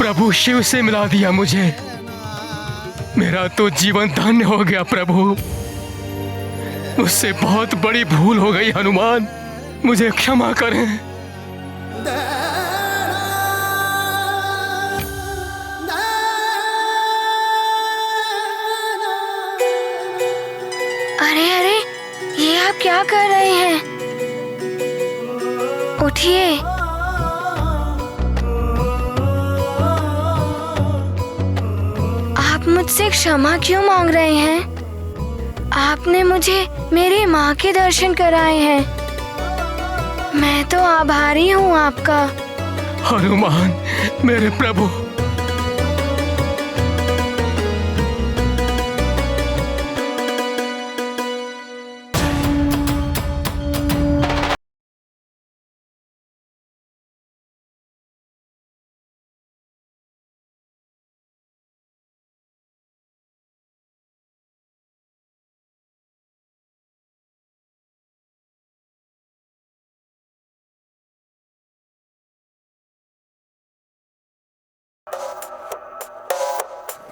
प्रभु शिव से मिला दिया मुझे। मेरा तो जीवन धन्य हो गया प्रभु। मुझसे बहुत बड़ी भूल हो गई हनुमान, मुझे क्षमा करें। अरे अरे, ये आप क्या कर रहे हैं? उठिए। आप मुझसे क्षमा क्यों मांग रहे हैं? आपने मुझे मेरी माँ के दर्शन कराए हैं। मैं तो आभारी हूँ आपका। हनुमान मेरे प्रभु,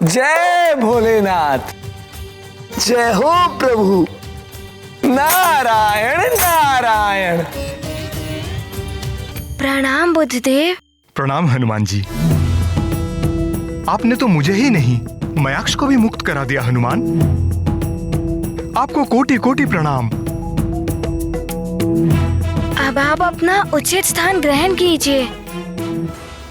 जय भोलेनाथ, जय हो प्रभु। नारायण नारायण। प्रणाम बुद्धदेव। प्रणाम हनुमान जी। आपने तो मुझे ही नहीं, मयाक्ष को भी मुक्त करा दिया हनुमान। आपको कोटि कोटि प्रणाम। अब आप अपना उचित स्थान ग्रहण कीजिए।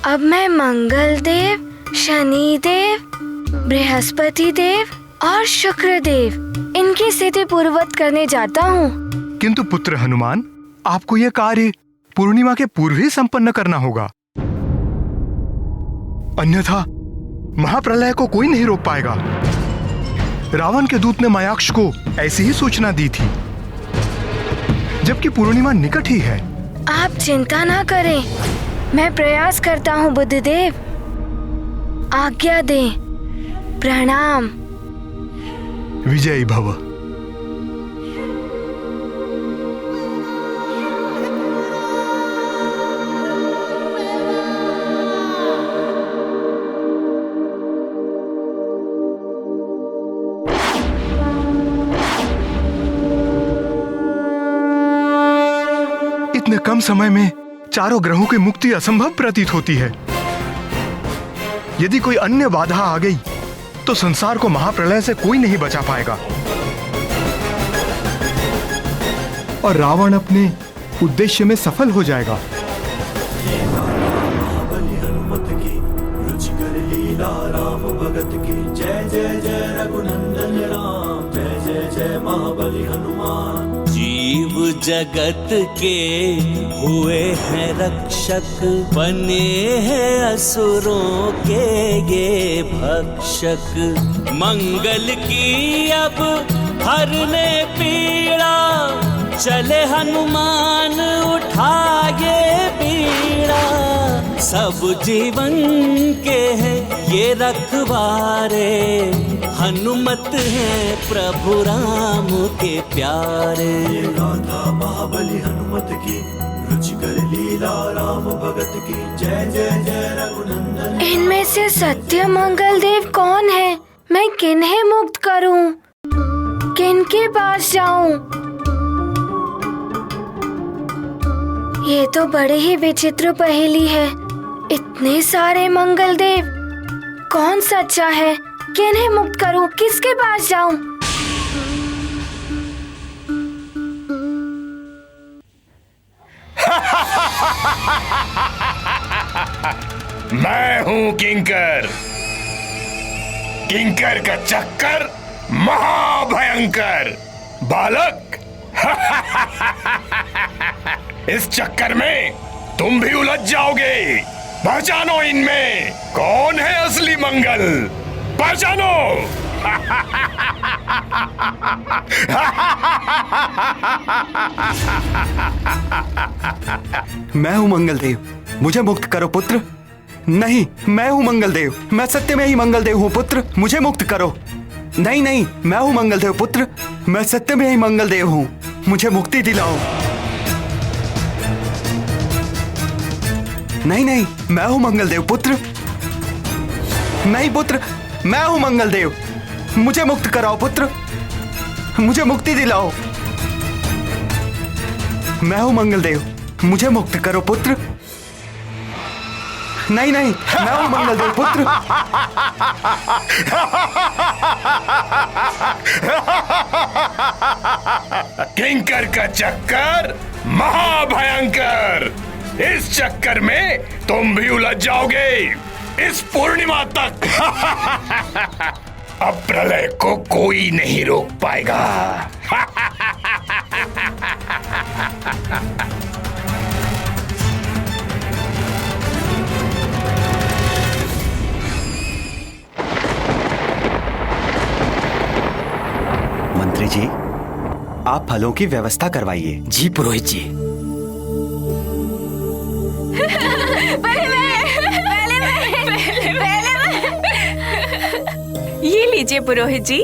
अब मैं मंगल देव, शनि देव, बृहस्पति देव और शुक्र देव, इनकी स्थिति पूर्ववत करने जाता हूँ। किंतु पुत्र हनुमान, आपको यह कार्य पूर्णिमा के पूर्व ही संपन्न करना होगा, अन्यथा महाप्रलय को कोई नहीं रोक पाएगा। रावण के दूत ने मयाक्ष को ऐसी ही सूचना दी थी, जबकि पूर्णिमा निकट ही है। आप चिंता ना करें, मैं प्रयास करता हूँ बुद्धदेव। आज्ञा दें। प्रणाम। विजयी भव। इतने कम समय में चारों ग्रहों की मुक्ति असंभव प्रतीत होती है। यदि कोई अन्य बाधा आ गई तो संसार को महाप्रलय से कोई नहीं बचा पाएगा और रावण अपने उद्देश्य में सफल हो जाएगा। जीव जगत के हुए हैं रक्षक, बने हैं असुरों के ये भक्षक। मंगल की अब हरने पीड़ा, चले हनुमान उठाए बीड़ा। सब जीवन के हैं ये रखवारे, हनुमत है प्रभु राम के प्यारे। ये गाथा महाबली हनुमत की, रुचिकर लीला राम भगत की। जय जय जय रघुनंदन। इनमें से सत्य मंगल देव कौन है? मैं किन्हें मुक्त करूं? किनके पास जाऊं? ये तो बड़े ही विचित्र पहेली है। इतने सारे मंगल देव, कौन सच्चा है? किन्हें मुक्त करूं? किसके पास जाऊं? मैं हूं किंकर। किंकर का चक्कर महाभयंकर। बालक इस चक्कर में तुम भी उलझ जाओगे। पहचानो इनमें कौन है असली मंगल। पहचानो। मैं हूँ मंगलदेव, मुझे मुक्त करो पुत्र। नहीं, मैं हूँ मंगलदेव, मैं सत्य में ही मंगलदेव हूँ पुत्र, मुझे मुक्त करो। नहीं नहीं, मैं हूँ मंगलदेव पुत्र, मैं सत्य में ही मंगलदेव हूँ, मुझे मुक्ति दिलाओ। नहीं नहीं, मैं हूँ मंगलदेव पुत्र, नहीं पुत्र, मैं हूं मंगल देव। मुझे मुक्त कराओ पुत्र, मुझे मुक्ति दिलाओ। मैं हूं मंगल देव, मुझे मुक्त करो पुत्र। नहीं नहीं, मैं हूं मंगल देव पुत्र। किंकर का चक्कर महाभयंकर। इस चक्कर में तुम भी उलझ जाओगे इस पूर्णिमा तक। अब प्रलय को कोई नहीं रोक पाएगा। मंत्री जी, आप फलों की व्यवस्था करवाइए। जी पुरोहित जी। ये लीजिए पुरोहित जी।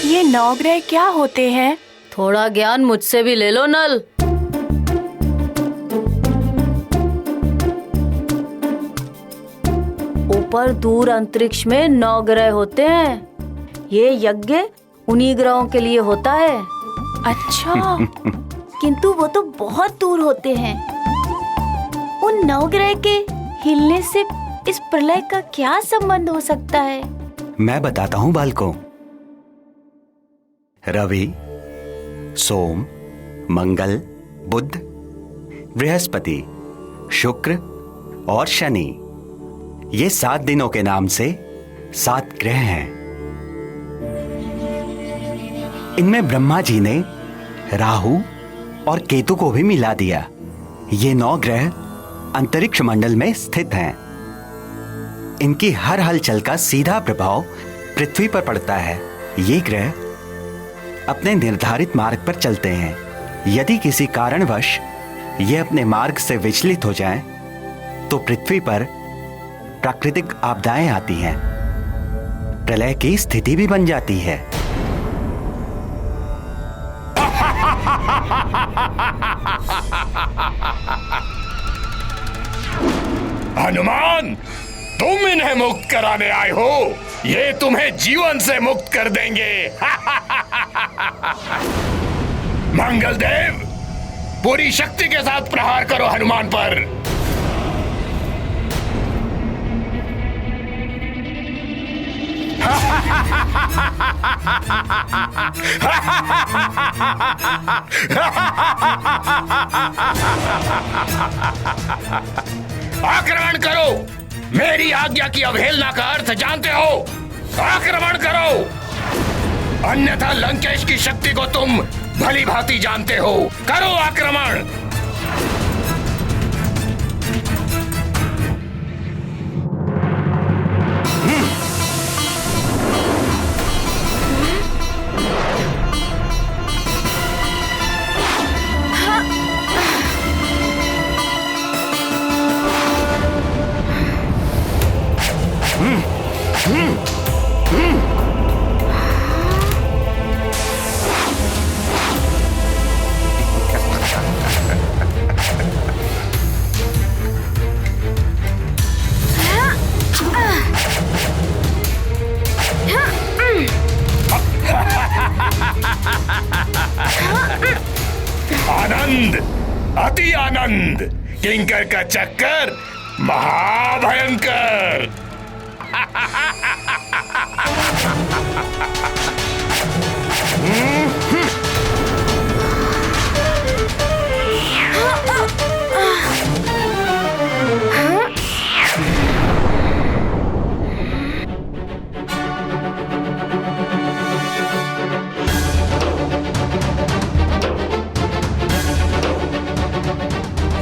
ये नवग्रह क्या होते हैं? थोड़ा ज्ञान मुझसे भी ले लो नल। ऊपर दूर अंतरिक्ष में 9 ग्रह होते हैं। ये यज्ञ उन्हीं ग्रहों के लिए होता है। अच्छा, किंतु वो तो बहुत दूर होते हैं। उन 9 ग्रह के हिलने से इस प्रलय का क्या संबंध हो सकता है? मैं बताता हूं बालकों। रवि, सोम, मंगल, बुध, बृहस्पति, शुक्र और शनि, ये 7 दिनों के नाम से 7 ग्रह हैं। इनमें ब्रह्मा जी ने राहु और केतु को भी मिला दिया। ये 9 ग्रह अंतरिक्ष मंडल में स्थित हैं। इनकी हर हलचल का सीधा प्रभाव पृथ्वी पर पड़ता है। ये ग्रह अपने निर्धारित मार्ग पर चलते हैं। यदि किसी कारणवश ये अपने मार्ग से विचलित हो जाएं, तो पृथ्वी पर प्राकृतिक आपदाएं आती हैं। प्रलय की स्थिति भी बन जाती है। हनुमान, तुम इन्हें मुक्त कराने आए हो। ये तुम्हें जीवन से मुक्त कर देंगे। मंगल देव, पूरी शक्ति के साथ प्रहार करो हनुमान पर। आक्रमण करो। मेरी आज्ञा की अवहेलना का अर्थ जानते हो। आक्रमण करो, अन्यथा लंकेश की शक्ति को तुम भली भांति जानते हो। करो आक्रमण। आनंद, अति आनंद। किंकर का चक्कर महाभयंकर।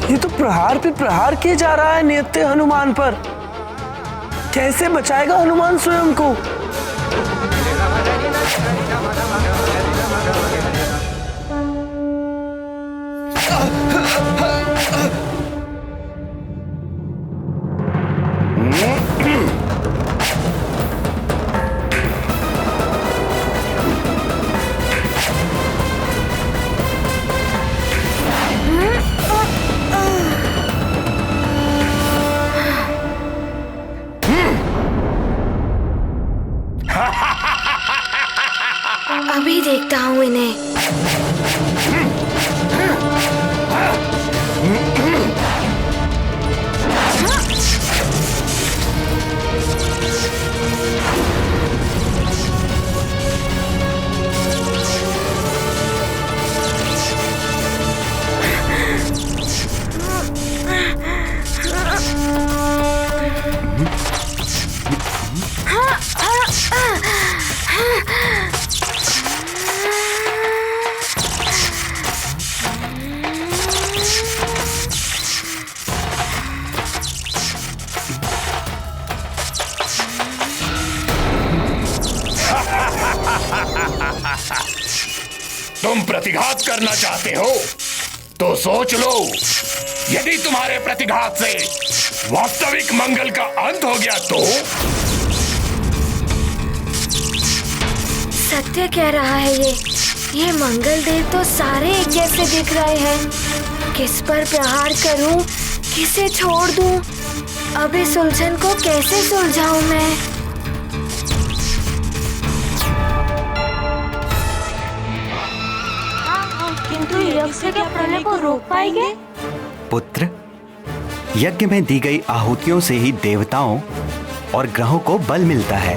ये तो प्रहार पे प्रहार किए जा रहा है नित्य हनुमान पर। कैसे बचाएगा हनुमान स्वयं को? तुम प्रतिघात करना चाहते हो तो सोच लो, यदि तुम्हारे प्रतिघात से वास्तविक मंगल का अंत हो गया तो? सत्य कह रहा है ये मंगल देव तो सारे एक जैसे दिख रहे हैं। किस पर प्रहार करूं, किसे छोड़ दूं? अब इस उलझन को कैसे सुलझाऊं मैं? किंतु यज्ञ क्या प्रलय को रोक पाएंगे? पुत्र, यज्ञ में दी गई आहुतियों से ही देवताओं और ग्रहों को बल मिलता है।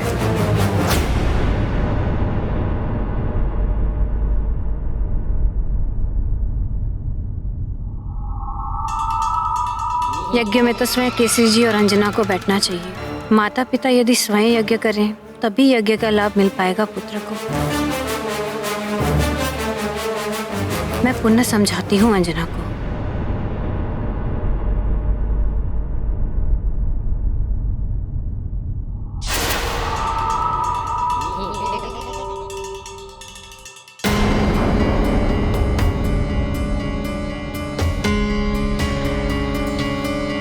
यज्ञ में तो स्वयं केसरी जी और अंजना को बैठना चाहिए। माता पिता यदि स्वयं यज्ञ करें तभी यज्ञ का लाभ मिल पाएगा पुत्र को। मैं पुनः समझाती हूँ अंजना को।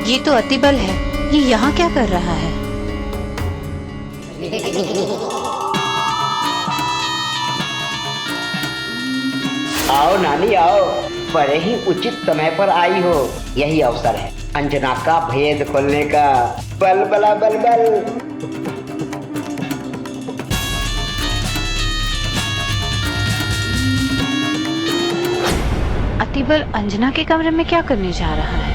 ये तो अतिबल है, ये यहाँ क्या कर रहा है? आओ नानी आओ, बड़े ही उचित समय पर आई हो। यही अवसर है अंजना का भेद खोलने का। बल बला बल बल। अतिबल अंजना के कमरे में क्या करने जा रहा है?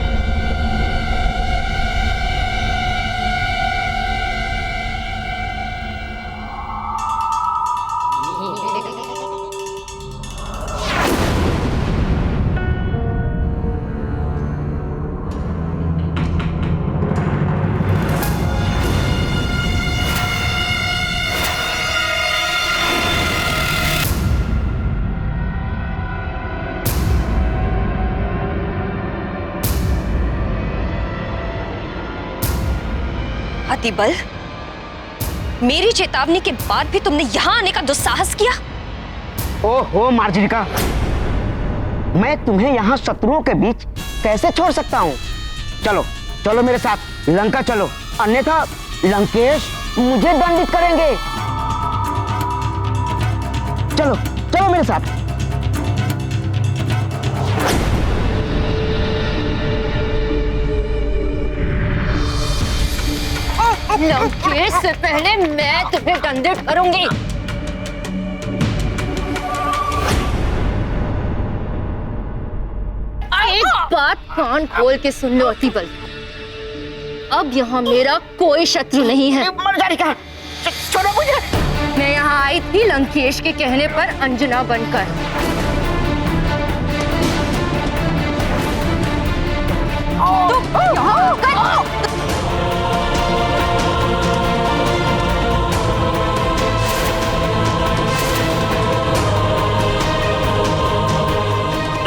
अतिबल, मेरी चेतावनी के बाद भी तुमने यहाँ आने का दुस्साहस किया। ओहो मार्जरिका, मैं तुम्हें यहाँ शत्रुओं के बीच कैसे छोड़ सकता हूँ? चलो चलो मेरे साथ लंका चलो, अन्यथा लंकेश मुझे दंडित करेंगे। चलो चलो मेरे साथ। लंकेश से पहले मैं तुम्हें दंडित करूंगी। एक बात कान खोल के सुन लो अतिबल, अब यहाँ मेरा कोई शत्रु नहीं है। छोड़ो मुझे। मैं यहाँ आई थी लंकेश के कहने पर अंजना बनकर। तो यहाँ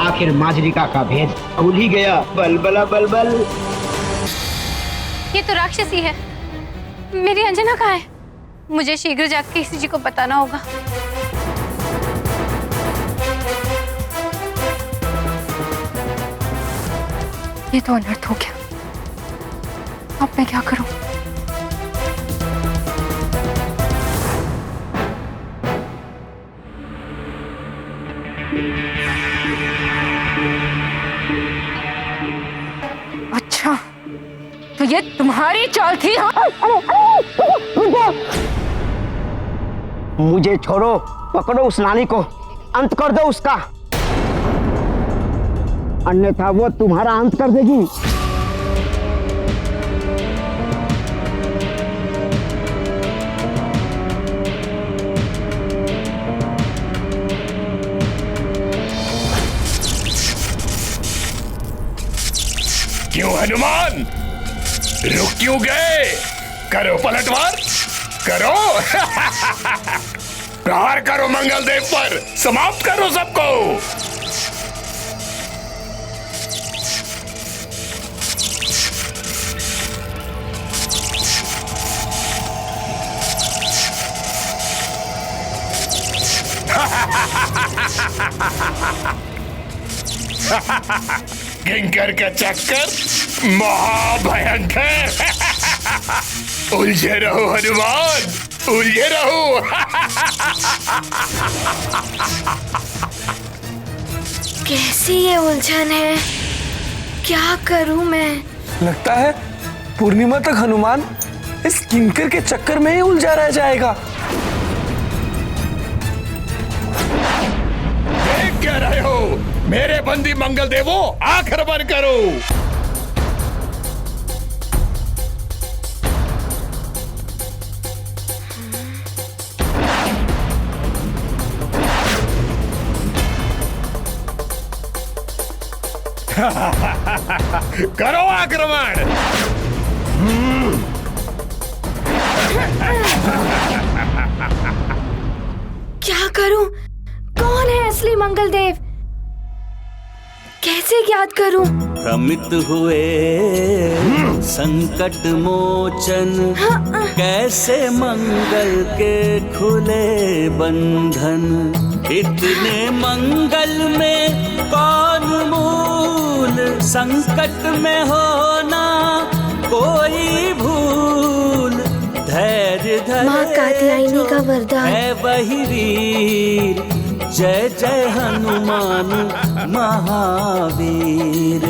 आखिर माजरिका का भेद खुल ही गया। बल बला बल बल। ये तो राक्षसी है। मेरी अंजना कहाँ है? मुझे शीघ्र जाकर किसी जी को बताना होगा। ये तो अनर्थ हो गया। अब मैं क्या करूं? अच्छा, तो ये तुम्हारी चाल थी? हाँ? मुझे छोड़ो, पकड़ो उस नानी को, अंत कर दो उसका, अन्यथा वो तुम्हारा अंत कर देगी। क्यों हनुमान, रुक क्यों गए? करो पलटवार, करो। प्रहार करो मंगल देव पर, समाप्त करो सबको। किंकर का चक्कर महाभयंकर। उलझे रहो हनुमान, उलझे रहो। कैसी ये उलझन है, क्या करूं मैं? लगता है पूर्णिमा तक हनुमान इस किंकर के चक्कर में ही उलझा रह जाएगा। देख क्या रहे हो मेरे बंदी मंगल देवो, आक्रमण करो। करो आक्रमण। क्या करूं? कौन है असली मंगल देव? कैसे याद करूं? भ्रमित हुए संकट मोचन, कैसे मंगल के खुले बंधन। इतने मंगल में कौन मूल, संकट में होना कोई भूल। धैर्य धरे माँ कात्यायनी का वरदान है वही वीर, जय जय हनुमान महावीर।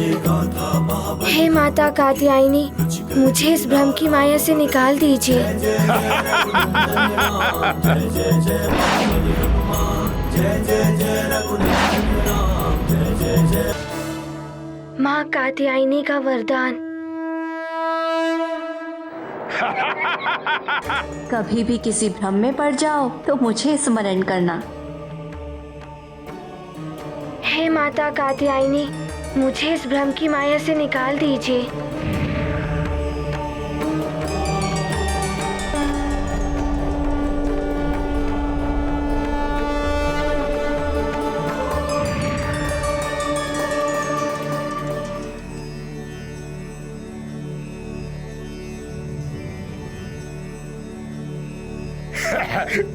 हे माता कात्यायनी, मुझे इस भ्रम की माया से निकाल दीजिए। माँ कात्यायनी का वरदान। कभी भी किसी भ्रम में पड़ जाओ तो मुझे स्मरण करना। हे माता कात्यायनी, मुझे इस भ्रम की माया से निकाल दीजिए।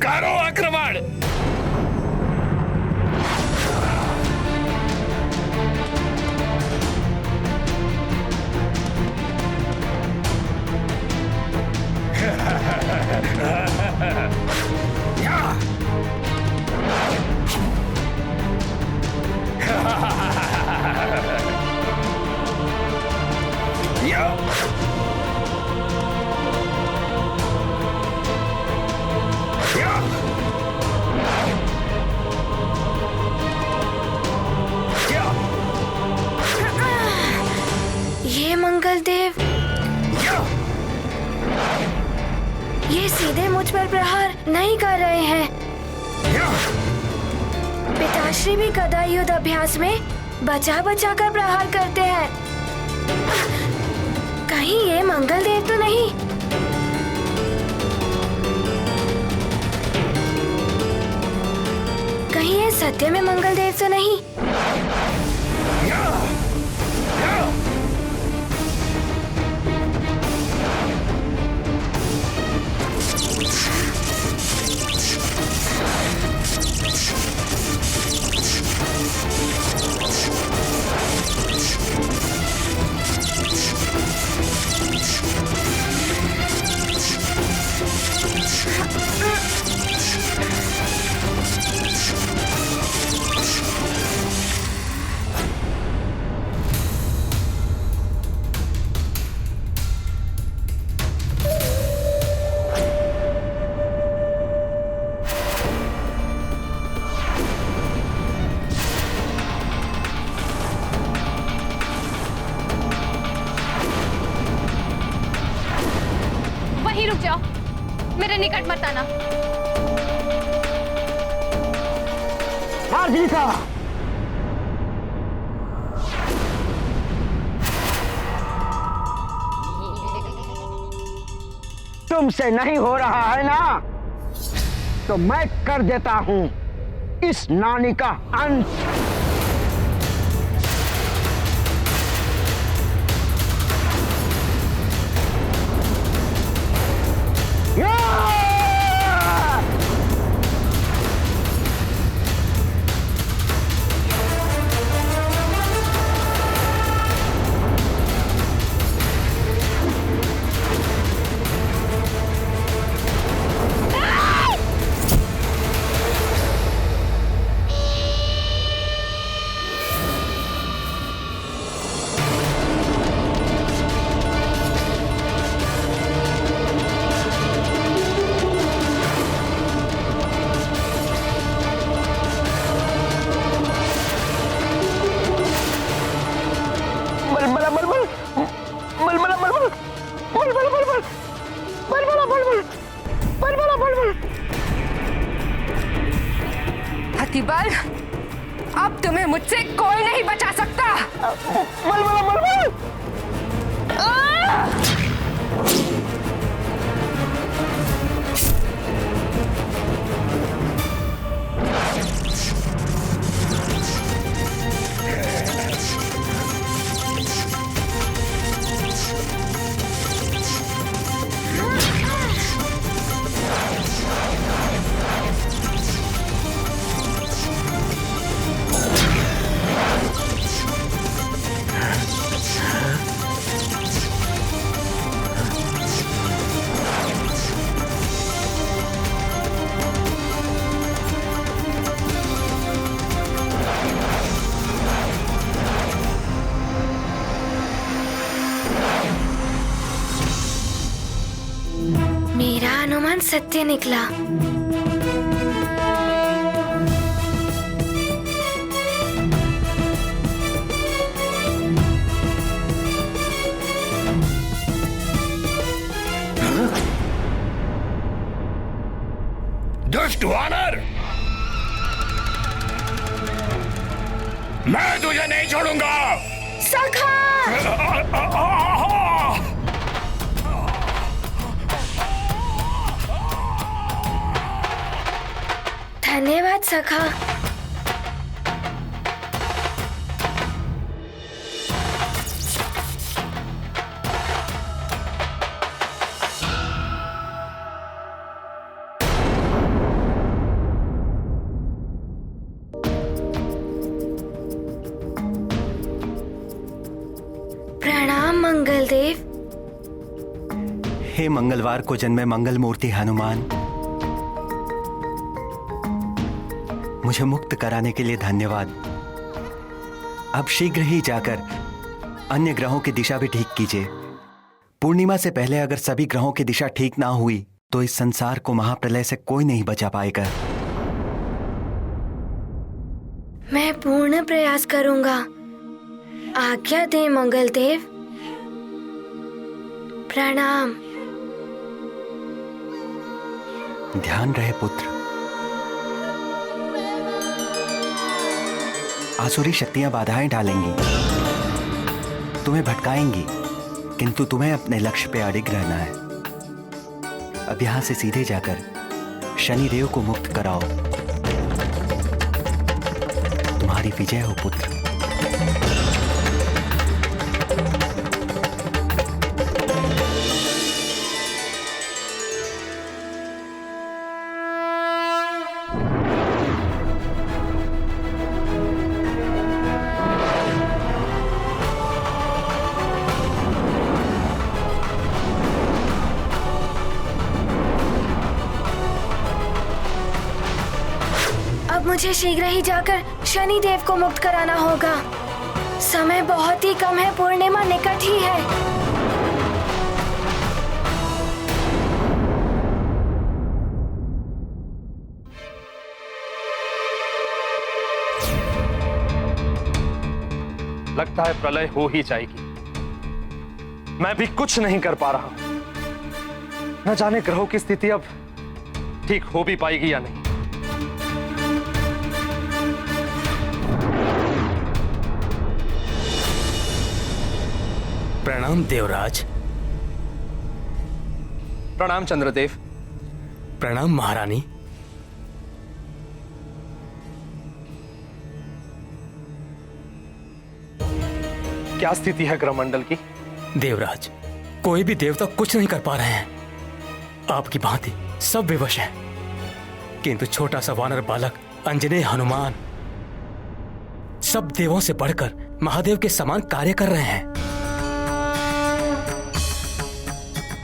करो आक्रमण। ये मंगल देव, ये सीधे मुझ पर प्रहार नहीं कर रहे हैं। पिताश्री भी गदा युद्ध अभ्यास में बचा बचा कर प्रहार करते हैं। कहीं ये मंगल देव तो नहीं? कहीं ये सत्य में मंगल देव तो नहीं? रुक जाओ, मेरे निकट मत आना। मार्जिका, तुमसे नहीं हो रहा है ना, तो मैं कर देता हूं इस नानी का अंत। अतिबल, अब तुम्हें मुझसे कोई नहीं बचा सकता। मेरा अनुमान सत्य निकला। दुष्ट वानर, मैं तुझे नहीं छोड़ूंगा। सखा! धन्यवाद सखा। प्रणाम मंगल देव। हे मंगलवार को जन्मे मंगल मूर्ति हनुमान, मुझे मुक्त कराने के लिए धन्यवाद। अब शीघ्र ही जाकर अन्य ग्रहों की दिशा भी ठीक कीजिए। पूर्णिमा से पहले अगर सभी ग्रहों की दिशा ठीक ना हुई तो इस संसार को महाप्रलय से कोई नहीं बचा पाएगा। मैं पूर्ण प्रयास करूंगा। आज्ञा दे मंगल देव। प्रणाम। ध्यान रहे पुत्र। आसुरी शक्तियां बाधाएं डालेंगी, तुम्हें भटकाएंगी, किंतु तुम्हें अपने लक्ष्य पे अडिग रहना है। अब यहां से सीधे जाकर शनिदेव को मुक्त कराओ। तुम्हारी विजय हो पुत्र। मुझे शीघ्र ही जाकर शनि देव को मुक्त कराना होगा। समय बहुत ही कम है, पूर्णिमा निकट ही है। लगता है प्रलय हो ही जाएगी। मैं भी कुछ नहीं कर पा रहा हूं। न जाने ग्रहों की स्थिति अब ठीक हो भी पाएगी या नहीं। प्रणाम देवराज। प्रणाम चंद्रदेव। प्रणाम महारानी। क्या स्थिति है ग्रहमंडल की? देवराज, कोई भी देवता कुछ नहीं कर पा रहे हैं। आपकी भांति सब विवश हैं, किंतु छोटा सा वानर बालक अंजनेय हनुमान सब देवों से बढ़कर महादेव के समान कार्य कर रहे हैं।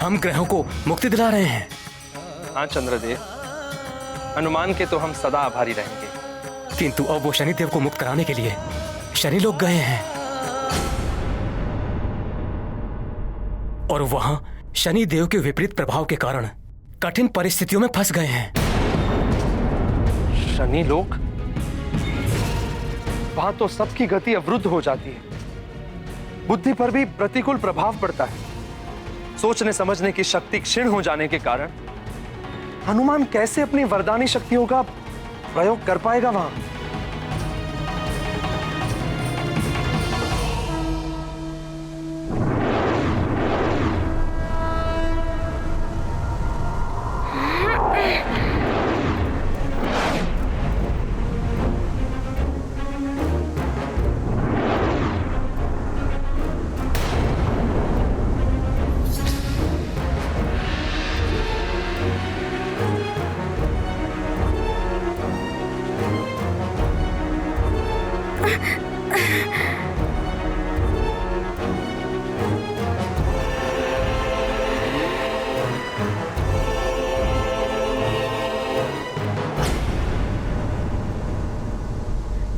हम ग्रहों को मुक्ति दिला रहे हैं। हाँ चंद्रदेव, हनुमान के तो हम सदा आभारी रहेंगे। किंतु अब वो शनिदेव को मुक्त कराने के लिए शनि लोग गए हैं और वहां शनि देव के विपरीत प्रभाव के कारण कठिन परिस्थितियों में फंस गए हैं। शनि लोग? वहां तो सबकी गति अवरुद्ध हो जाती है, बुद्धि पर भी प्रतिकूल प्रभाव पड़ता है। सोचने समझने की शक्ति क्षीण हो जाने के कारण हनुमान कैसे अपनी वरदानी शक्तियों का प्रयोग कर पाएगा वहां?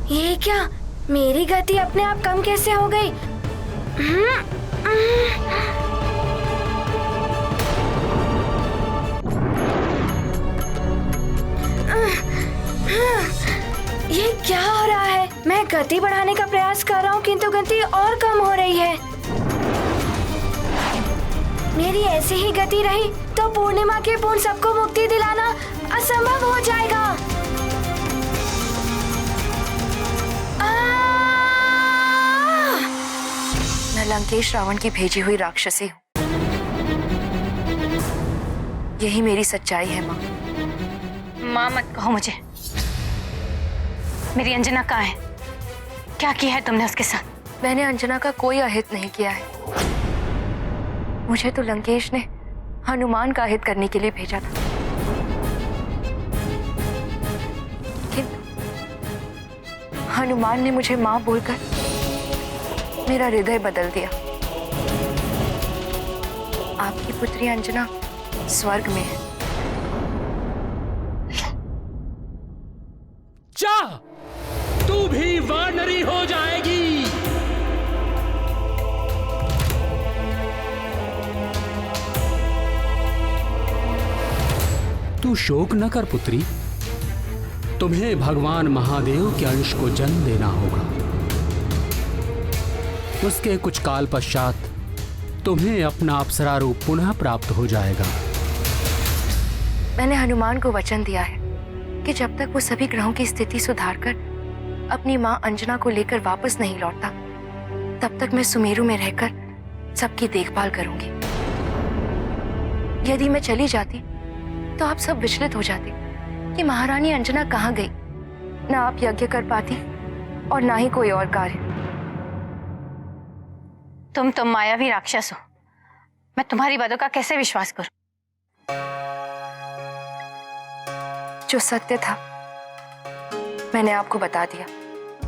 ये क्या, मेरी गति अपने आप कम कैसे हो गई? ये क्या हो रहा है? मैं गति बढ़ाने का प्रयास कर रहा हूँ किंतु गति और कम हो रही है। मेरी ऐसी ही गति रही तो पूर्णिमा के पूर्ण सबको मुक्ति दिलाना असंभव हो जाएगा। मैं लंकेश रावण की भेजी हुई राक्षसी हूँ। यही मेरी सच्चाई है माँ। माँ मत कहो मुझे। मेरी अंजना कहाँ है? क्या किया है तुमने उसके साथ? मैंने अंजना का कोई अहित नहीं किया है। मुझे तो लंकेश ने हनुमान का अहित करने के लिए भेजा था, लेकिन हनुमान ने मुझे माँ बोलकर मेरा हृदय बदल दिया। आपकी पुत्री अंजना स्वर्ग में है। जा, तू भी वानरी हो जाएगी। तू शोक न कर पुत्री, तुम्हें भगवान महादेव के अंश को जन्म देना होगा। उसके कुछ काल पश्चात तुम्हें अपना अप्सरा रूप पुनः प्राप्त हो जाएगा। मैंने हनुमान को वचन दिया है कि जब तक वो सभी ग्रहों की स्थिति सुधारकर अपनी मां अंजना को लेकर वापस नहीं लौटता, तब तक मैं सुमेरु में रहकर सबकी देखभाल करूंगी। यदि मैं चली जाती तो आप सब विचलित हो जाते कि महारानी अंजना कहाँ गई। ना आप यज्ञ कर पाती और ना ही कोई और कार्य। तुम तो मायावी राक्षस हो। मैं तुम्हारी बातों का कैसे विश्वास करूं? जो सत्य था मैंने आपको बता दिया।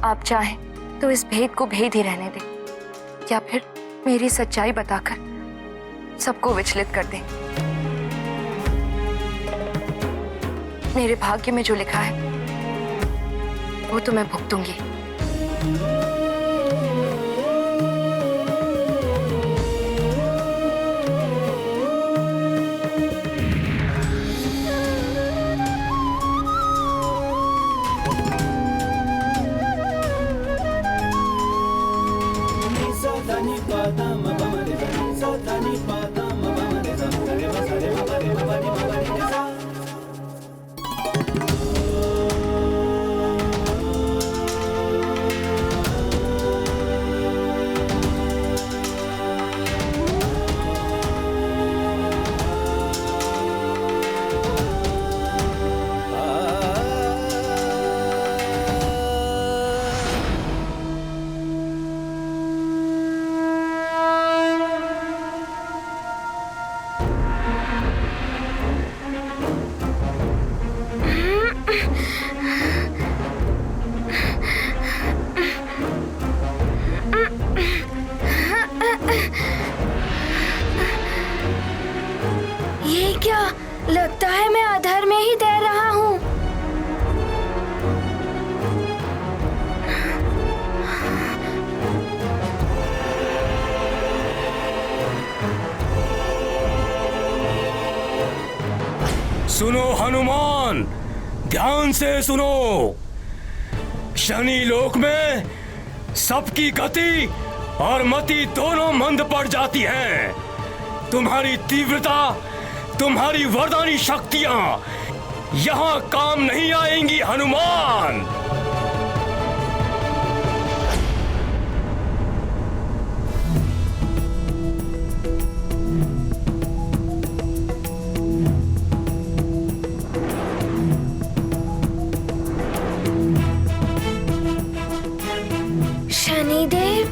आप चाहें तो इस भेद को भेद ही रहने दें, या फिर मेरी सच्चाई बताकर सबको विचलित कर दें। मेरे भाग्य में जो लिखा है वो तो मैं भुगतूंगी। ये क्या, लगता है मैं अधर में ही तैर रहा हूँ। सुनो हनुमान, ध्यान से सुनो। शनि लोक में सबकी गति और मति दोनों मंद पड़ जाती हैं। तुम्हारी तीव्रता, तुम्हारी वरदानी शक्तियां यहां काम नहीं आएंगी हनुमान। शनिदेव,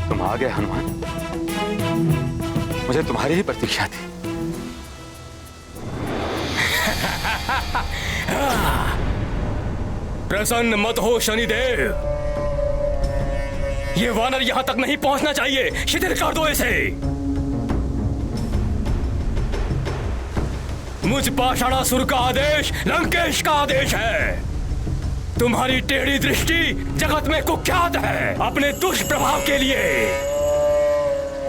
तुम आ गए हनुमान। मुझे तुम्हारी ही प्रतीक्षा थी। प्रसन्न मत हो शनिदेव, ये वानर यहां तक नहीं पहुंचना चाहिए। शिथिल कर दो इसे। मुझ पाषाणासुर का आदेश लंकेश का आदेश है। तुम्हारी टेढ़ी दृष्टि जगत में कुख्यात है। अपने दुष्प्रभाव के लिए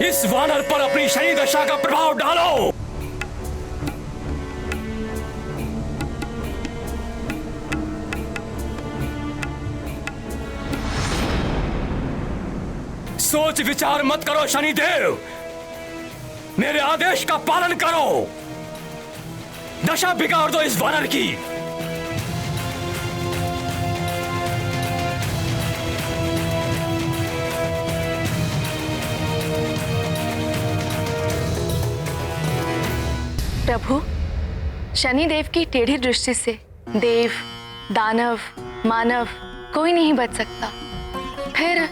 इस वानर पर अपनी शनि दशा का प्रभाव डालो। सोच विचार मत करो शनिदेव, मेरे आदेश का पालन करो। दशा बिगाड़ दो इस वानर की। प्रभु, शनिदेव की टेढ़ी दृष्टि से देव, दानव, मानव कोई नहीं बच सकता। फिर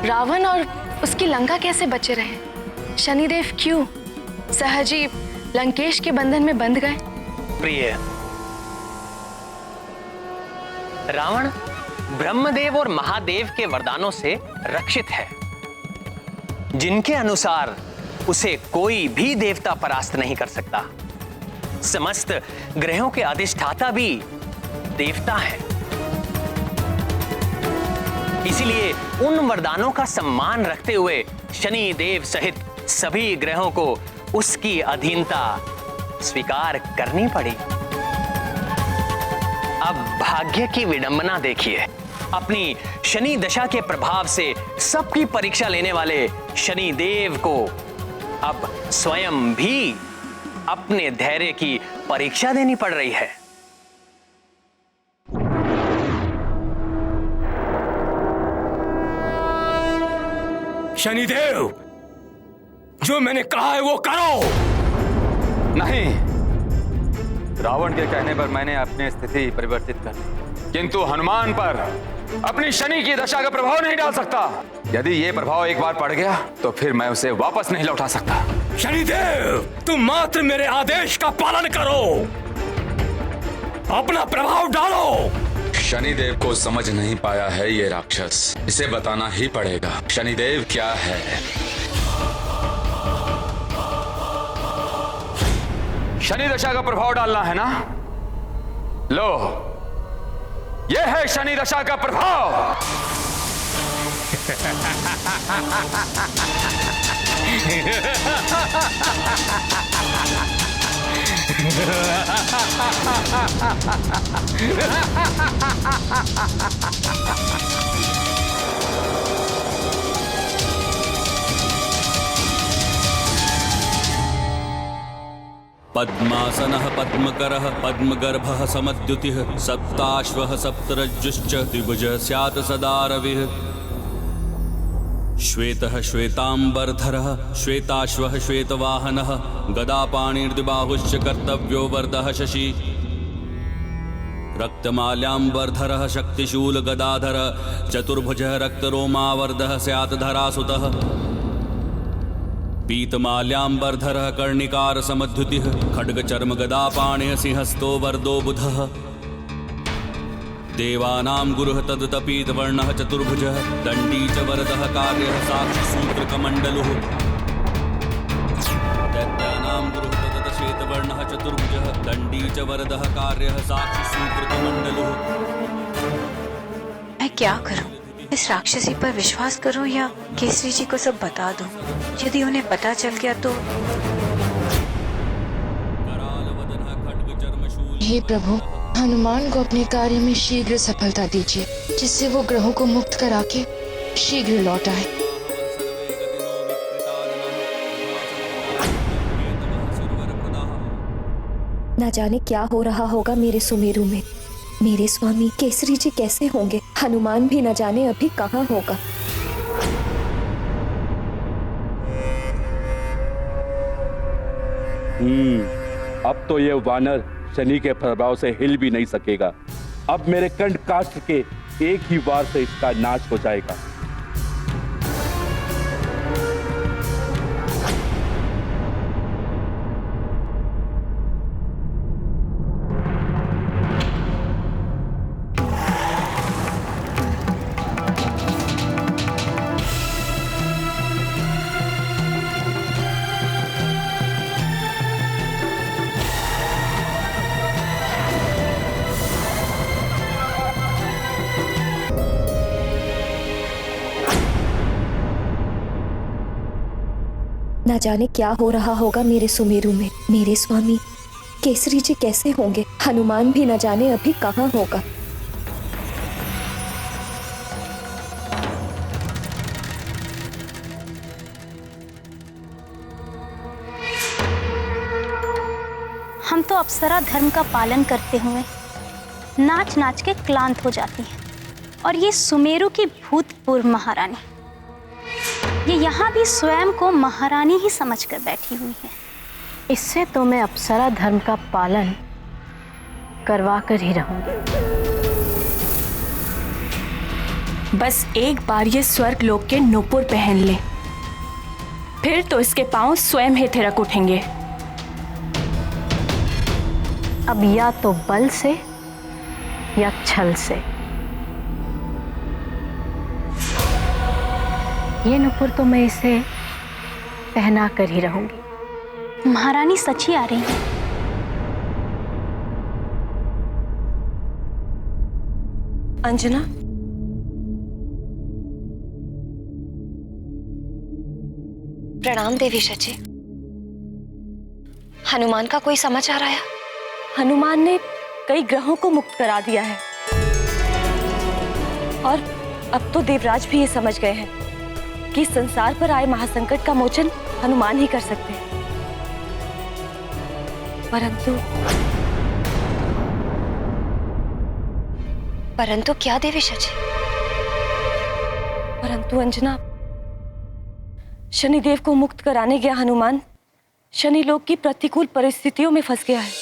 रावण और उसकी लंका कैसे बचे रहे? शनिदेव क्यों सहजी लंकेश के बंधन में बंध गए? प्रिय, रावण ब्रह्मदेव और महादेव के वरदानों से रक्षित है, जिनके अनुसार उसे कोई भी देवता परास्त नहीं कर सकता। समस्त ग्रहों के अधिष्ठाता भी देवता हैं। इसीलिए उन वरदानों का सम्मान रखते हुए शनि देव सहित सभी ग्रहों को उसकी अधीनता स्वीकार करनी पड़ी। अब भाग्य की विडंबना देखिए। अपनी शनि दशा के प्रभाव से सबकी परीक्षा लेने वाले शनि देव को अब स्वयं भी अपने धैर्य की परीक्षा देनी पड़ रही है। शनिदेव, जो मैंने कहा है वो करो। नहीं, रावण के कहने पर मैंने अपनी स्थिति परिवर्तित कर दी, किंतु हनुमान पर अपनी शनि की दशा का प्रभाव नहीं डाल सकता। यदि ये प्रभाव एक बार पड़ गया तो फिर मैं उसे वापस नहीं लौटा सकता। शनिदेव, तुम मात्र मेरे आदेश का पालन करो, अपना प्रभाव डालो। शनिदेव को समझ नहीं पाया है ये राक्षस, इसे बताना ही पड़ेगा शनिदेव क्या है। शनि दशा का प्रभाव डालना है ना? लो, यह है शनि दशा का प्रभाव। पद्मासनः पद्मकरः पद्मगर्भः समद्युतिः सप्ताश्वः सप्तरज्जुश्च द्विभुजः स्यात् सदा रविः श्वेतः श्वेतांबरधरः श्वेताश्वः श्वेतवाहनः गदापाणिर्द्विबाहुश्च कर्तव्यो वरदः शशि रक्तमाल्याम्बरधरः शक्तिशूलगदाधर चतुर्भुजः रक्तरोमावर्धः स्यात् धरासुतः पीतमाल्याम्बरधरः कर्णिकार समद्युतिः खड्गचर्मगदापाणिः सिंहस्तो वरदो बुधः देवानां गुरुः तदुतपीतवर्णः चतुर्भुजः दण्डी च वरदः कार्यः साक्षिसूत्रकमण्डलुः दैत्यानां गुरुः तदुतश्वेतवर्णः चतुर्भुजः दण्डी च वरदः कार्यः साक्षिसूत्रकमण्डलुः। मैं क्या करूं? इस राक्षसी पर विश्वास करूं या केसरी जी को सब बता दूं? यदि उन्हें पता चल गया तो। हे प्रभु, हनुमान को अपने कार्य में शीघ्र सफलता दीजिए, जिससे वो ग्रहों को मुक्त करा के शीघ्र लौट आए। ना जाने क्या हो रहा होगा मेरे सुमेरु में। मेरे स्वामी केसरी जी कैसे होंगे? हनुमान भी न जाने अभी कहाँ होगा। अब तो ये वानर शनि के प्रभाव से हिल भी नहीं सकेगा। अब मेरे कंठ काष्ठ के एक ही वार से इसका नाश हो जाएगा। ना जाने क्या हो रहा होगा मेरे सुमेरु में। मेरे स्वामी केसरी जी कैसे होंगे? हनुमान भी न जाने अभी कहाँ होगा। हम तो अप्सरा धर्म का पालन करते हुए नाच नाच के क्लांत हो जाती हैं, और ये सुमेरु की भूतपूर्व महारानी, ये यहाँ भी स्वयं को महारानी ही समझकर बैठी हुई है। इससे तो मैं अप्सरा धर्म का पालन करवा कर ही रहूंगी। बस एक बार ये स्वर्ग लोक के नूपुर पहन ले, फिर तो इसके पांव स्वयं ही थिरक उठेंगे। अब या तो बल से या छल से। ये नुपुर तो मैं इसे पहना कर ही रहूंगी। महारानी सच ही आ रही है। अंजना, प्रणाम देवी शची। हनुमान का कोई समाचार आया? हनुमान ने कई ग्रहों को मुक्त करा दिया है, और अब तो देवराज भी ये समझ गए हैं कि संसार पर आए महासंकट का मोचन हनुमान ही कर सकते हैं। परंतु क्या देवी शची? परंतु अंजना, शनिदेव को मुक्त कराने गया हनुमान शनि लोक की प्रतिकूल परिस्थितियों में फंस गया है।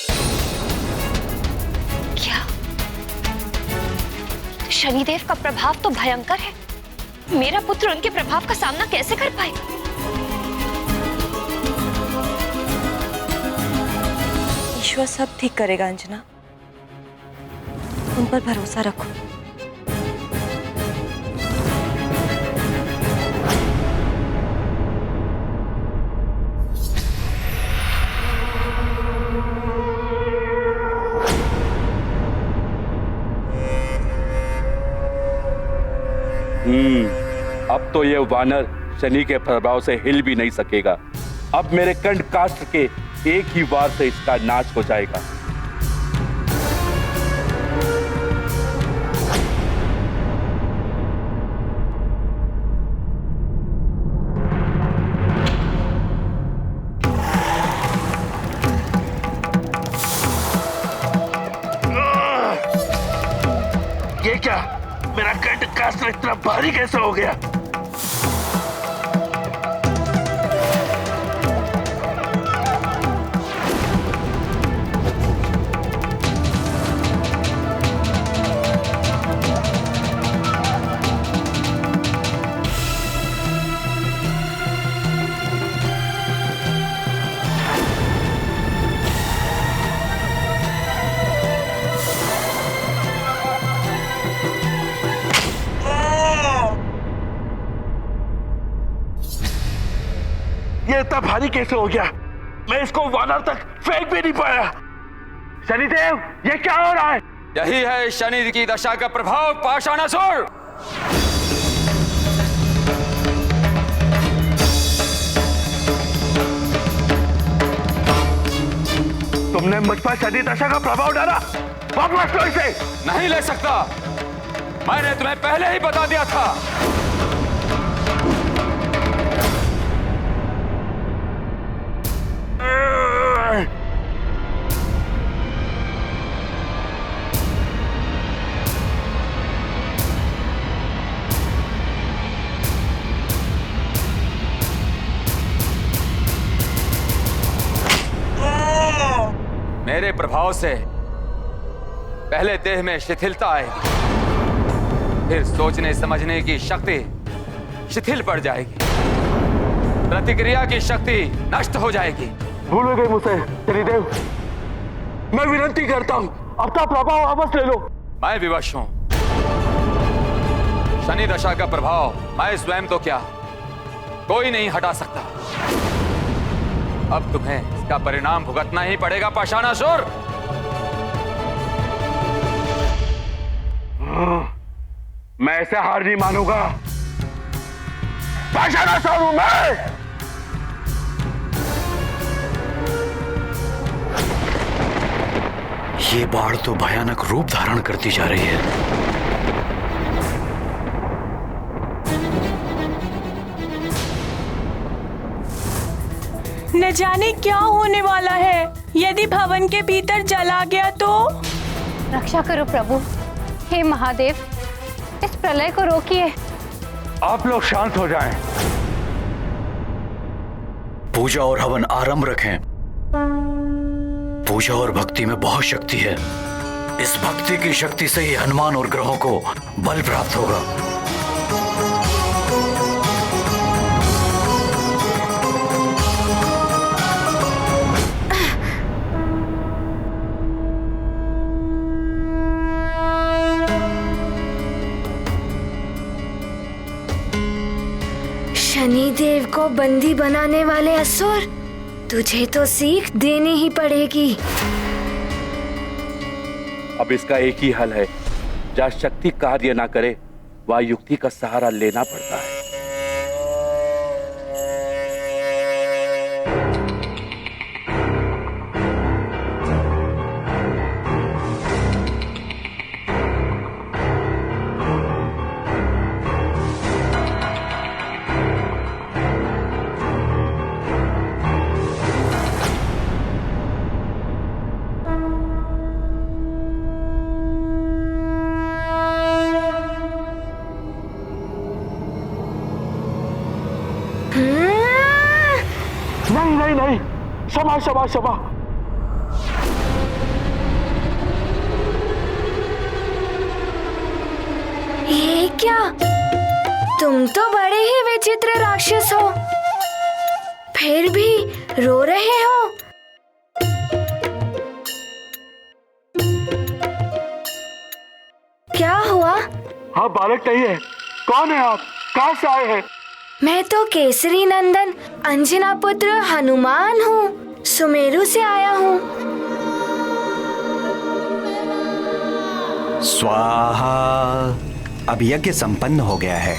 क्या? शनिदेव का प्रभाव तो भयंकर है। मेरा पुत्र उनके प्रभाव का सामना कैसे कर पाएगा? ईश्वर सब ठीक करेगा अंजना, उन पर भरोसा रखो। अब तो ये वानर शनि के प्रभाव से हिल भी नहीं सकेगा। अब मेरे कंठ काष्ठ के एक ही वार से इसका नाश हो जाएगा। ये क्या? मेरा कंठ काष्ठ इतना भारी कैसे हो गया? ये इतना भारी कैसे हो गया? मैं इसको वानर तक फेंक भी नहीं पाया। शनिदेव, ये क्या हो रहा है? यही है शनि की दशा का प्रभाव पाषाणासुर। तुमने मुझ पर शनि दशा का प्रभाव डाला। वापस लो इसे। नहीं ले सकता, मैंने तुम्हें पहले ही बता दिया था। मेरे प्रभाव से पहले देह में शिथिलता आएगी, फिर सोचने समझने की शक्ति शिथिल पड़ जाएगी, प्रतिक्रिया की शक्ति नष्ट हो जाएगी। भूल गए मुझसे शनिदेव, मैं विनती करता हूँ अपना प्रभाव वापस ले लो। मैं विवश हूं। शनि दशा का प्रभाव मैं स्वयं तो क्या कोई नहीं हटा सकता। अब तुम्हें इसका परिणाम भुगतना ही पड़ेगा पाषाणासुर। मैं ऐसे हार नहीं मानूंगा। पाषाणासुर हूं मैं। ये बाढ़ तो भयानक रूप धारण करती जा रही है। न जाने क्या होने वाला है। यदि भवन के भीतर जला गया तो? रक्षा करो प्रभु। हे महादेव, इस प्रलय को रोकिए। आप लोग शांत हो जाएं। पूजा और हवन आरंभ रखें। पूजा और भक्ति में बहुत शक्ति है। इस भक्ति की शक्ति से ही हनुमान और ग्रहों को बल प्राप्त होगा। शनिदेव को बंदी बनाने वाले असुर, तुझे तो सीख देनी ही पड़ेगी। अब इसका एक ही हल है, जहाँ शक्ति कार्य ना करे वहाँ युक्ति का सहारा लेना पड़ता है। नहीं, क्षमा क्षमा क्षमा। ये क्या? तुम तो बड़े ही विचित्र राक्षस हो, फिर भी रो रहे हो। क्या हुआ? हाँ, बालक नहीं है। कौन है आप? कहाँ से आए हैं? मैं तो केसरी नंदन अंजना पुत्र हनुमान हूँ, सुमेरु से आया हूँ। स्वाहा। अब यज्ञ संपन्न हो गया है।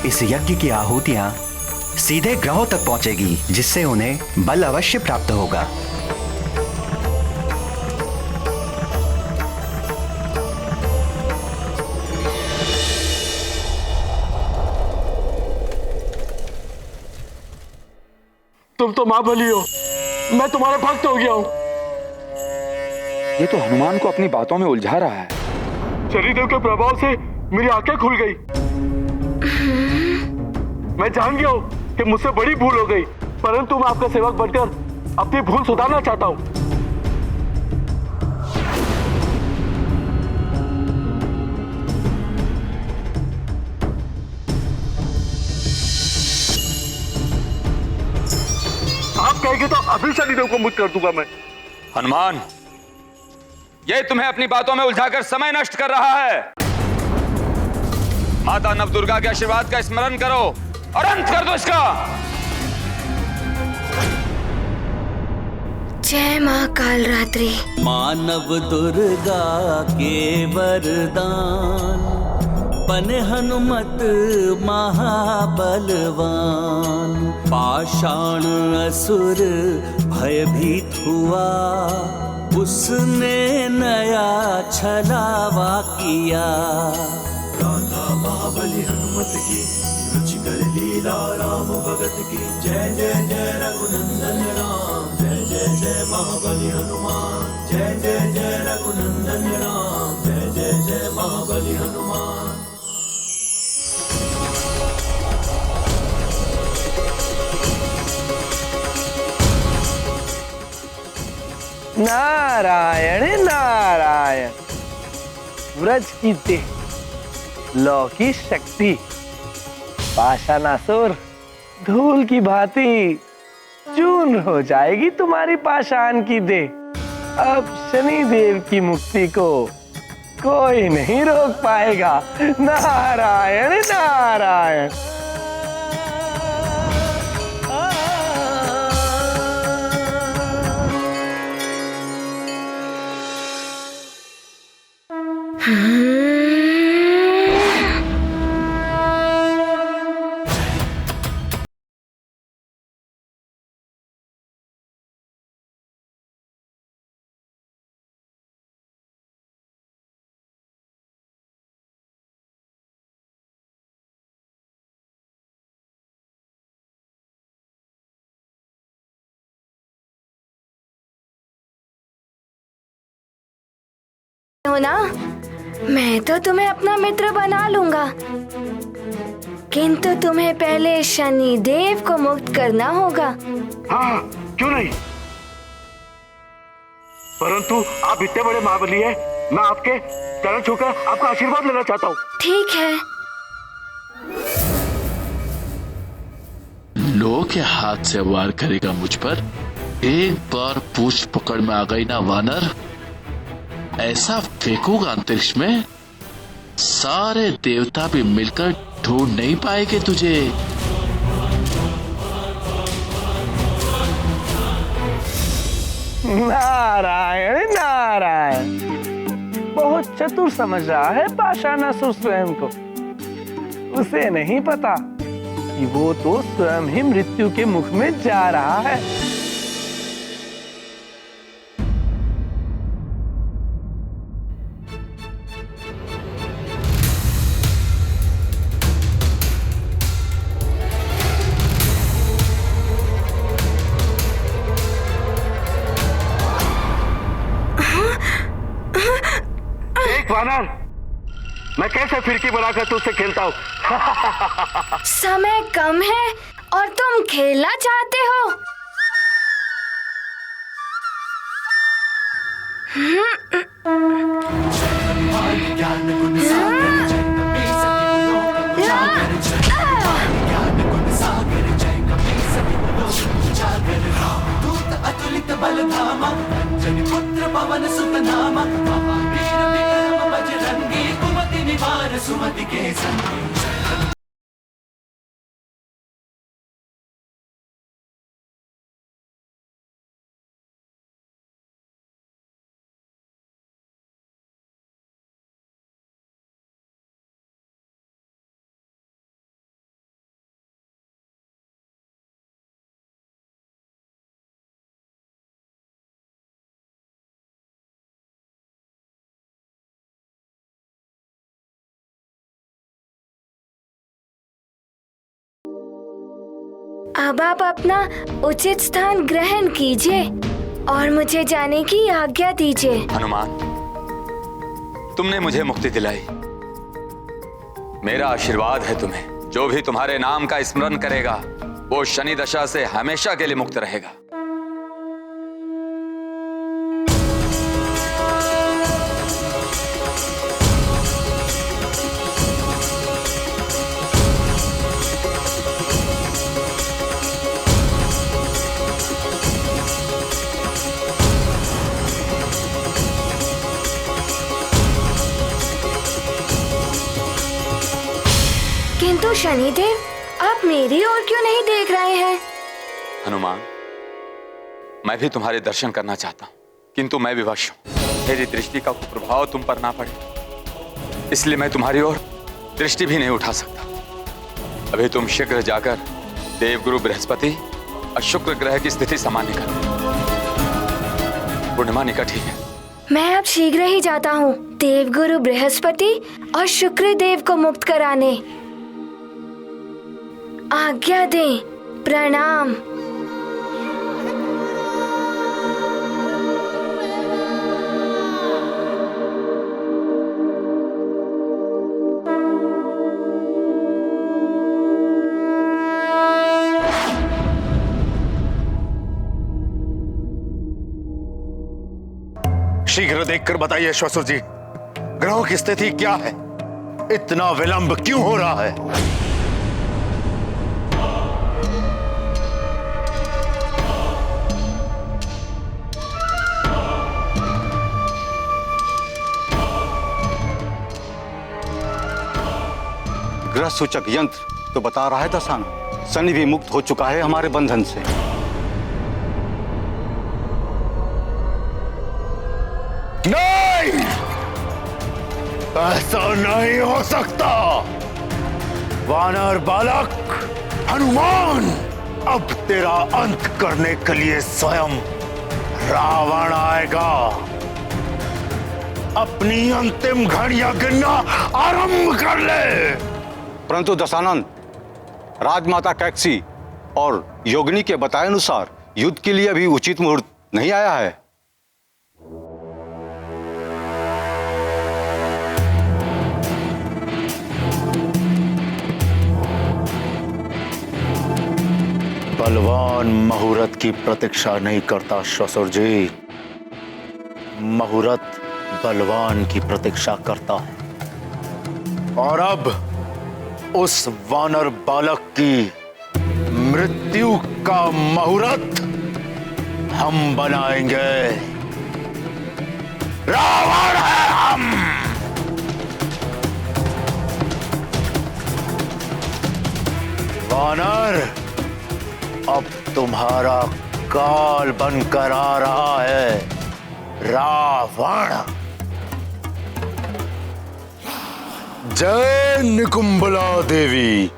इस यज्ञ की आहुतियां सीधे ग्रहों तक पहुंचेगी, जिससे उन्हें बल अवश्य प्राप्त होगा। तुम तो मां भली हो, मैं तुम्हारा भक्त हो गया हूँ। ये तो हनुमान को अपनी बातों में उलझा रहा है। शनिदेव के प्रभाव से मेरी आंखें खुल गई। मैं जान गया हूँ कि मुझसे बड़ी भूल हो गई, परंतु मैं आपका सेवक बनकर अपनी भूल सुधारना चाहता हूँ। आप कहेंगे तो अभी शनिदेव को मुक्त कर दूंगा मैं। हनुमान, ये तुम्हें अपनी बातों में उलझाकर समय नष्ट कर रहा है। माता नवदुर्गा के आशीर्वाद का स्मरण करो और अंत कर दो इसका। जय मां कालरात्रि। मानव दुर्गा के वरदान, पन हनुमत महाबलवान। पाषाण असुर भयभीत हुआ, उसने नया छलावा किया। गाथा महाबली हनुमत की, रुचिकर लीला राम भगत की। जय जय जय रघुनंदन राम, जय जय जय जय महाबली हनुमान, जय जय जय रघुनंदन राम, जय जय जय महाबली हनुमान। नारायण नारायण, व्रज की देह, लौ की शक्ति, पाषाणासुर धूल की भांति चूर्ण हो जाएगी तुम्हारी पाषाण की देह। अब शनि देव की मुक्ति को कोई नहीं रोक पाएगा। नारायण नारायण। हो ना, मैं तो तुम्हें अपना मित्र बना लूंगा, किंतु तुम्हें पहले शनि देव को मुक्त करना होगा। हाँ, क्यों नहीं, परंतु आप इतने बड़े महाबली हैं, मैं आपके चरण छूकर आपका आशीर्वाद लेना चाहता हूँ। ठीक है। लो के हाथ से वार करेगा मुझ पर? एक बार पूछ पकड़ में आ गई ना वानर, ऐसा फेंकूंगा अंतरिक्ष में, सारे देवता भी मिलकर ढूंढ नहीं पाएंगे तुझे। नारायण नारायण, बहुत चतुर समझ रहा है पाषाणासुर स्वयं को। उसे नहीं पता कि वो तो स्वयं ही मृत्यु के मुख में जा रहा है। वानर, मैं कैसे फिरकी बनाकर तुझसे खेलता हूँ। समय कम है और तुम खेलना चाहते हो। अतुलित बल धामा, अंजनी पुत्र पवन सुत नामा, महावीर विक्रम बजरंगी, कुमति निवार सुमति के संगी। अब आप अपना उचित स्थान ग्रहण कीजिए और मुझे जाने की आज्ञा दीजिए। हनुमान, तुमने मुझे मुक्ति दिलाई, मेरा आशीर्वाद है तुम्हें। जो भी तुम्हारे नाम का स्मरण करेगा वो शनि दशा से हमेशा के लिए मुक्त रहेगा। किंतु शनिदेव, आप मेरी ओर क्यों नहीं देख रहे हैं? हनुमान, मैं भी तुम्हारे दर्शन करना चाहता हूँ, किंतु मैं विवश हूँ। मेरी दृष्टि का प्रभाव तुम पर ना पड़े, इसलिए मैं तुम्हारी ओर दृष्टि भी नहीं उठा सकता। अभी तुम शीघ्र जाकर देवगुरु बृहस्पति और शुक्र ग्रह की स्थिति सामान्य करो। पूर्णिमा निकट ही है। मैं अब शीघ्र ही जाता हूँ देवगुरु बृहस्पति और शुक्र देव को मुक्त कराने। आज्ञा दें। प्रणाम। शीघ्र देखकर बताइए श्वसुर जी, ग्रहों की स्थिति क्या है? इतना विलंब क्यों हो रहा है? ग्रह सूचक यंत्र तो बता रहा है दशानन, शनि भी मुक्त हो चुका है हमारे बंधन से। नहीं, ऐसा नहीं हो सकता। वानर बालक हनुमान अब तेरा अंत करने के लिए स्वयं रावण आएगा। अपनी अंतिम घड़ियां गिनना आरंभ कर ले। परंतु दशानन, राजमाता कैकसी और योगिनी के बताए अनुसार युद्ध के लिए अभी उचित मुहूर्त नहीं आया है। बलवान मुहूर्त की प्रतीक्षा नहीं करता श्वसुर जी, मुहूर्त बलवान की प्रतीक्षा करता है। और अब उस वानर बालक की मृत्यु का मुहूर्त हम बनाएंगे। रावण है हम। वानर अब तुम्हारा काल बनकर आ रहा है, रावण। जय निकुंभला देवी।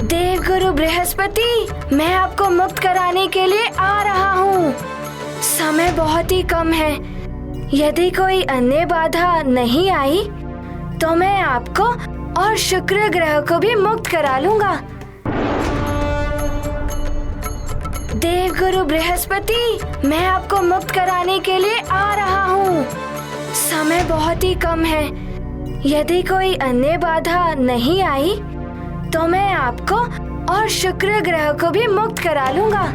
देवगुरु बृहस्पति, मैं आपको मुक्त कराने के लिए आ रहा हूँ। समय बहुत ही कम है। यदि कोई अन्य बाधा नहीं आई तो मैं आपको और शुक्र ग्रह को भी मुक्त करा लूंगा। देवगुरु बृहस्पति, मैं आपको मुक्त कराने के लिए आ रहा हूँ। समय बहुत ही कम है। यदि कोई अन्य बाधा नहीं आई तो मैं आपको और शुक्र ग्रह को भी मुक्त करा लूंगा।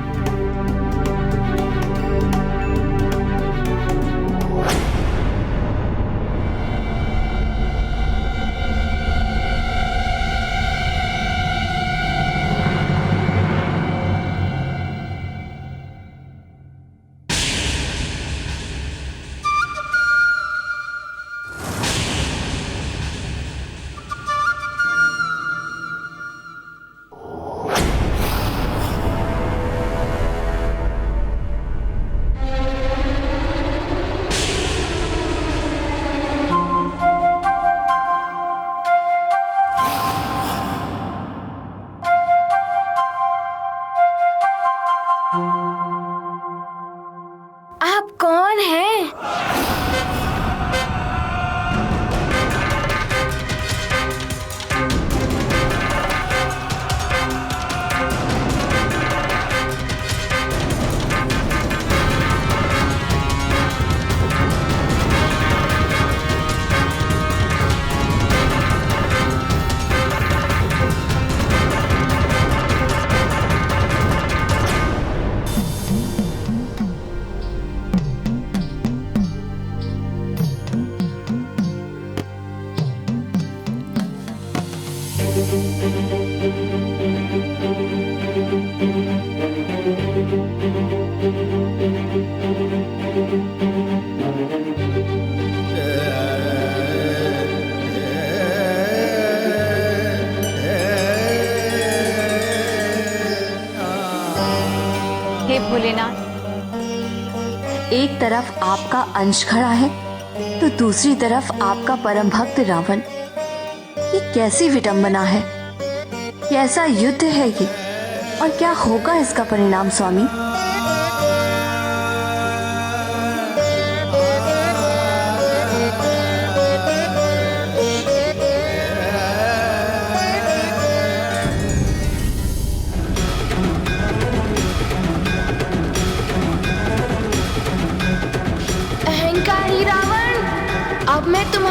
आप कौन हैं? हे भोलेनाथ, एक तरफ आपका अंश खड़ा है तो दूसरी तरफ आपका परम भक्त रावण। ये कैसी विडंबना है? कैसा युद्ध है ये? और क्या होगा इसका परिणाम स्वामी? मैं तुम्हारी